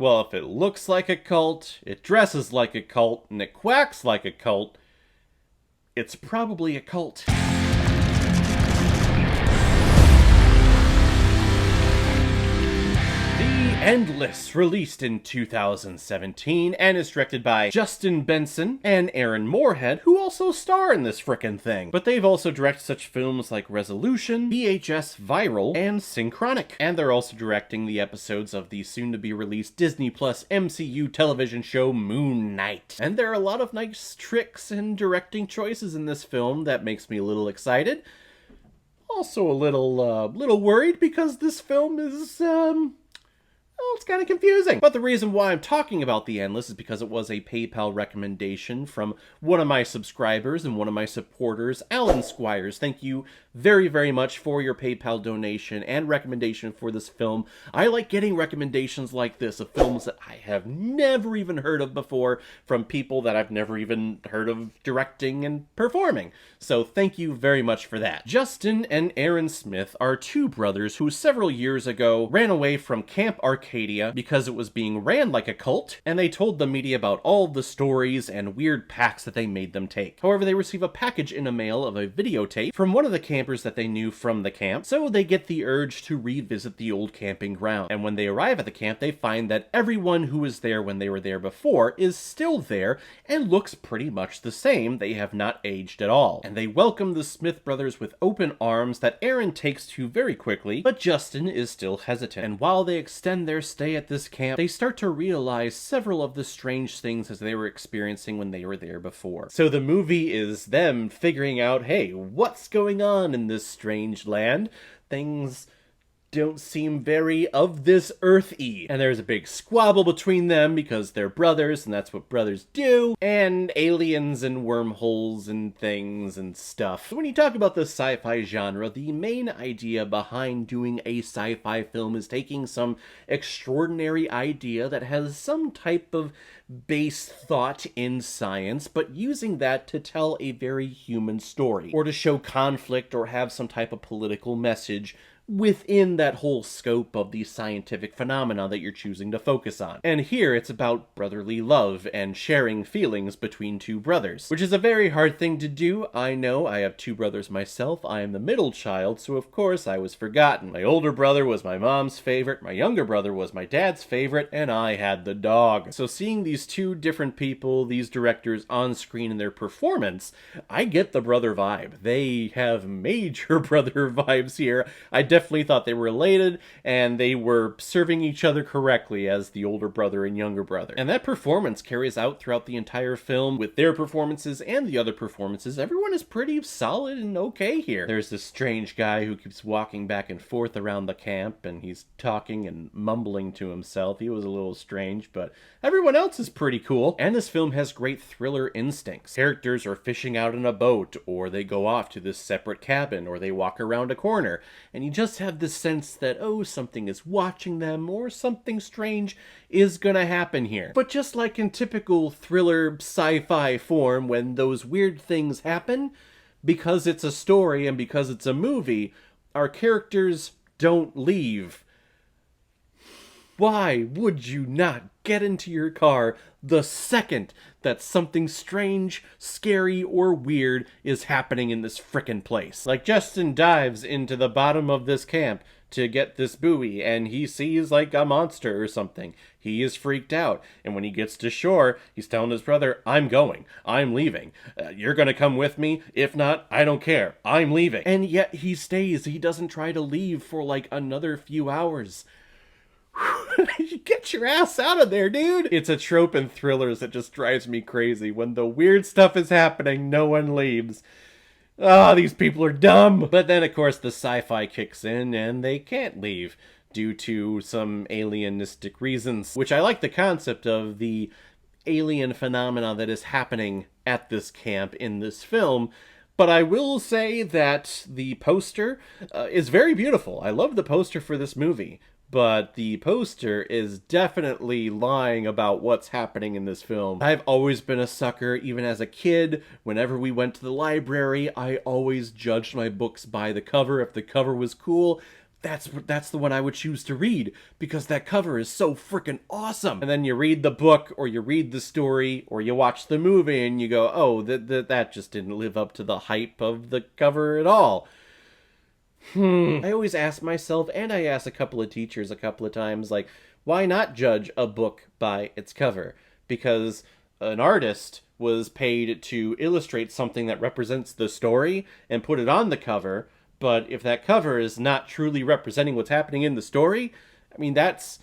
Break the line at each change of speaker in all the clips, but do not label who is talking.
Well, if it looks like a cult, it dresses like a cult, and it quacks like a cult, it's probably a cult. Endless, released in 2017, and is directed by Justin Benson and Aaron Moorhead, who also star in this frickin' thing. But they've also directed such films like Resolution, VHS Viral, and Synchronic. And they're also directing the episodes of the soon-to-be-released Disney Plus MCU television show Moon Knight. And there are a lot of nice tricks and directing choices in this film that makes me a little excited. Also a little worried because this film is, well, it's kind of confusing. But the reason why I'm talking about The Endless is because it was a PayPal recommendation from one of my subscribers and one of my supporters, Alan Squires. Thank you very, very much for your PayPal donation and recommendation for this film. I like getting recommendations like this of films that I have never even heard of before from people that I've never even heard of directing and performing. So thank you very much for that. Justin and Aaron Smith are two brothers who several years ago ran away from Camp Arcadia because it was being ran like a cult, and they told the media about all the stories and weird pacts that they made them take. However, they receive a package in the mail of a videotape from one of the campers that they knew from the camp, so they get the urge to revisit the old camping ground. And when they arrive at the camp, they find that everyone who was there when they were there before is still there and looks pretty much the same. They have not aged at all. And they welcome the Smith brothers with open arms that Aaron takes to very quickly, but Justin is still hesitant. And while they extend their stay at this camp, they start to realize several of the strange things as they were experiencing when they were there before. So the movie is them figuring out, hey, what's going on in this strange land? Things don't seem very of this earth-y. And there's a big squabble between them because they're brothers and that's what brothers do. And aliens and wormholes and things and stuff. So when you talk about the sci-fi genre, the main idea behind doing a sci-fi film is taking some extraordinary idea that has some type of base thought in science, but using that to tell a very human story, or to show conflict or have some type of political message within that whole scope of the scientific phenomena that you're choosing to focus on. And here it's about brotherly love and sharing feelings between two brothers, which is a very hard thing to do. I know, I have two brothers myself. I am the middle child, so of course I was forgotten. My older brother was my mom's favorite, my younger brother was my dad's favorite, and I had the dog. So seeing these two different people, these directors on screen in their performance, I get the brother vibe. They have major brother vibes here. I definitely thought they were related, and they were serving each other correctly as the older brother and younger brother. And that performance carries out throughout the entire film with their performances and the other performances. Everyone is pretty solid and okay here. There's this strange guy who keeps walking back and forth around the camp, and he's talking and mumbling to himself. He was a little strange, but everyone else is pretty cool. And this film has great thriller instincts. Characters are fishing out in a boat, or they go off to this separate cabin, or they walk around a corner, and you just have this sense that, oh, something is watching them, or something strange is gonna happen here. But just like in typical thriller sci-fi form, when those weird things happen, because it's a story and because it's a movie, our characters don't leave. Why would you not get into your car the second that something strange, scary, or weird is happening in this frickin' place? Like, Justin dives into the bottom of this camp to get this buoy, and he sees like a monster or something. He is freaked out, and when he gets to shore, he's telling his brother, I'm going, I'm leaving, you're gonna come with me? If not, I don't care, I'm leaving. And yet he stays. He doesn't try to leave for like another few hours. Get your ass out of there, dude! It's a trope in thrillers that just drives me crazy. When the weird stuff is happening, no one leaves. Ah, these people are dumb! But then, of course, the sci-fi kicks in, and they can't leave due to some alienistic reasons, which I like the concept of the alien phenomena that is happening at this camp in this film. But I will say that the poster is very beautiful. I love the poster for this movie. But the poster is definitely lying about what's happening in this film. I've always been a sucker, even as a kid. Whenever we went to the library, I always judged my books by the cover. If the cover was cool, that's the one I would choose to read, because that cover is so freaking awesome. And then you read the book, or you read the story, or you watch the movie, and you go, oh, that just didn't live up to the hype of the cover at all. I always ask myself, and I asked a couple of teachers a couple of times, like, why not judge a book by its cover? Because an artist was paid to illustrate something that represents the story and put it on the cover, but if that cover is not truly representing what's happening in the story, I mean, that's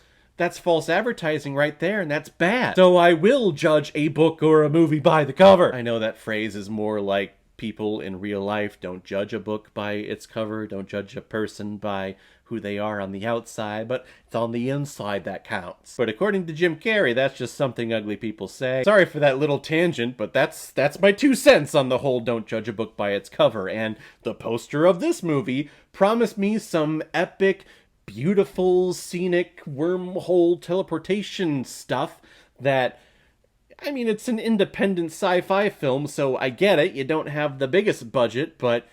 false advertising right there, and that's bad. So I will judge a book or a movie by the cover. I know that phrase is more like people in real life. Don't judge a book by its cover. Don't judge a person by who they are on the outside, but it's on the inside that counts. But according to Jim Carrey, that's just something ugly people say. Sorry for that little tangent, but that's my 2 cents on the whole don't judge a book by its cover. And the poster of this movie promised me some epic, beautiful, scenic, wormhole teleportation stuff that, I mean, it's an independent sci-fi film, so I get it. You don't have the biggest budget, but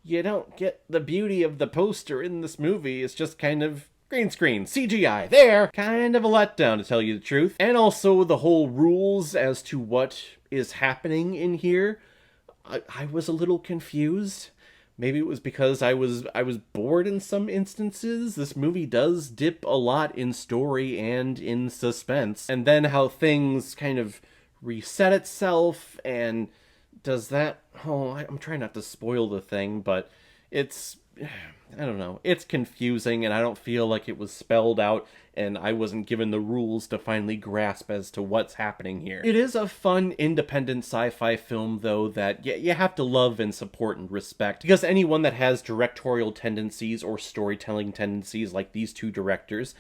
you don't get the beauty of the poster in this movie. It's just kind of green screen, CGI, there! Kind of a letdown, to tell you the truth. And also the whole rules as to what is happening in here. I was a little confused. Maybe it was because I was bored in some instances. This movie does dip a lot in story and in suspense. And then how things kind of reset itself, and does that... Oh, I'm trying not to spoil the thing, but it's... I don't know. It's confusing, and I don't feel like it was spelled out, and I wasn't given the rules to finally grasp as to what's happening here. It is a fun, independent sci-fi film, though, that you have to love and support and respect, because anyone that has directorial tendencies or storytelling tendencies like these two directors,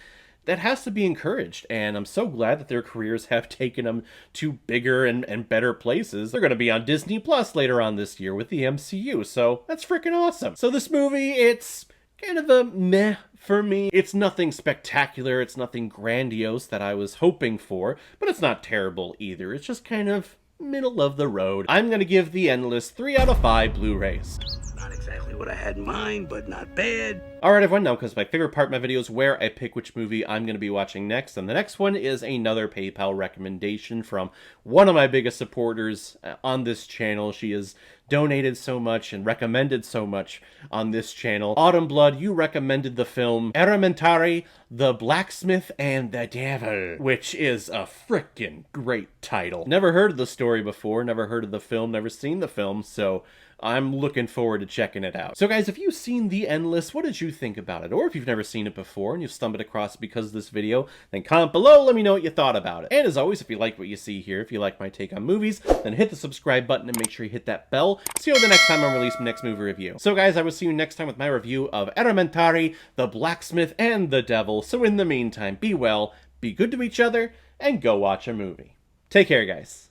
that has to be encouraged, and I'm so glad that their careers have taken them to bigger and better places. They're going to be on Disney Plus later on this year with the MCU, so that's freaking awesome. So this movie, it's kind of a meh for me. It's nothing spectacular, it's nothing grandiose that I was hoping for, but it's not terrible either. It's just kind of middle of the road. I'm going to give The Endless 3 out of 5 Blu-rays.
Not exactly what I had in mind, but not bad.
Alright everyone, now comes my favorite part of my videos where I pick which movie I'm going to be watching next, and the next one is another PayPal recommendation from one of my biggest supporters on this channel. She has donated so much and recommended so much on this channel. Autumn Blood, you recommended the film Elementary, The Blacksmith and the Devil, which is a frickin' great title. Never heard of the story before, never heard of the film, never seen the film, so I'm looking forward to checking it out. So guys, if you've seen The Endless, what did you think about it? Or if you've never seen it before and you've stumbled across it because of this video, then comment below, let me know what you thought about it. And as always, if you like what you see here, if you like my take on movies, then hit the subscribe button and make sure you hit that bell so you know the next time I release my next movie review. So guys, I will see you next time with my review of Elementary, The Blacksmith and the Devil. So in the meantime, be well, be good to each other, and go watch a movie. Take care, guys.